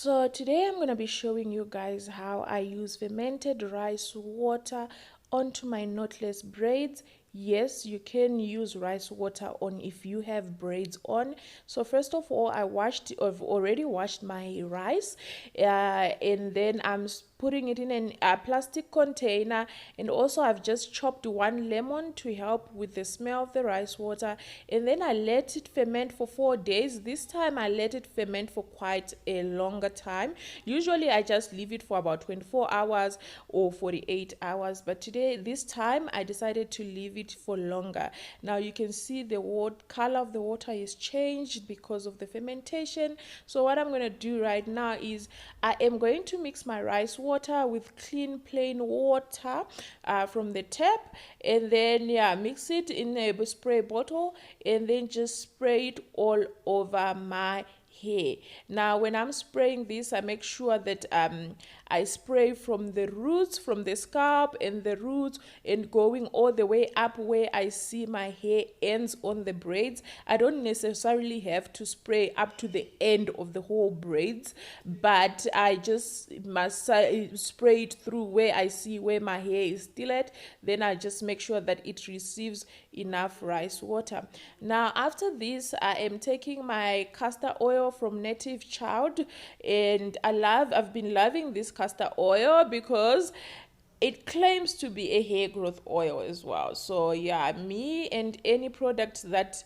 So today I'm going to be showing you guys how I use fermented rice water onto my knotless braids. Yes, you can use rice water on if you have braids on. So first of all, I've already washed my rice, and then I'm putting it in a plastic container, and also I've just chopped one lemon to help with the smell of the rice water, and then I let it ferment for 4 days. This time I let it ferment for quite a longer time. Usually I just leave it for about 24 hours or 48 hours, but this time I decided to leave it for longer. Now you can see the color of the water is changed because of the fermentation. So what I'm going to do right now is I am going to mix my rice water with clean plain water from the tap, and then mix it in a spray bottle, and then just spray it all over my hair. Now when I'm spraying this, I make sure that I spray from the roots, from the scalp and the roots, and going all the way up where I see my hair ends on the braids. I don't necessarily have to spray up to the end of the whole braids, but I just must spray it through where I see where my hair is still at. Then I just make sure that it receives enough rice water. Now after this, I am taking my castor oil from Native Child, and I've been loving this castor oil because it claims to be a hair growth oil as well. So yeah, me and any product that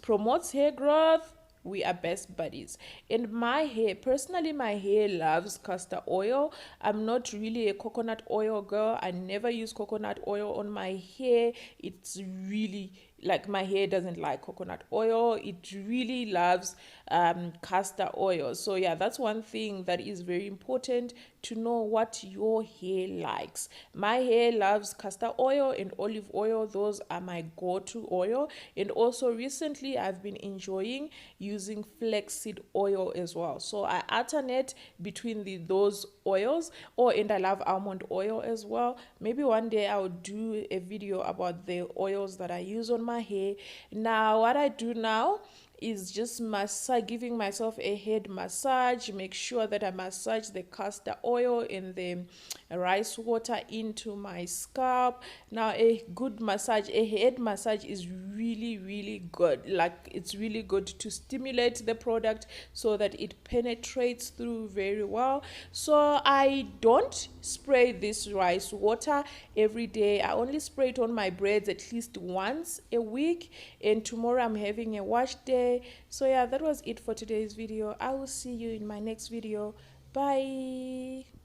promotes hair growth, we are best buddies. And my hair, personally, my hair loves castor oil. I'm not really a coconut oil girl. I never use coconut oil on my hair. It's really like my hair doesn't like coconut oil. It really loves castor oil. So yeah, that's one thing that is very important, to know what your hair likes. My hair loves castor oil and olive oil. Those are my go-to oil. And also recently I've been enjoying using flaxseed oil as well. So I alternate between those oils. And I love almond oil as well. Maybe one day I'll do a video about the oils that I use on my hair. Now what I do now is just giving myself a head massage. Make sure that I massage the castor oil and the rice water into my scalp. Now a good massage, a head massage, is really good. Like, it's really good to stimulate the product so that it penetrates through very well. So I don't spray this rice water every day. I only spray it on my braids at least once a week, and tomorrow I'm having a wash day. So yeah, that was it for today's video. I will see you in my next video. Bye.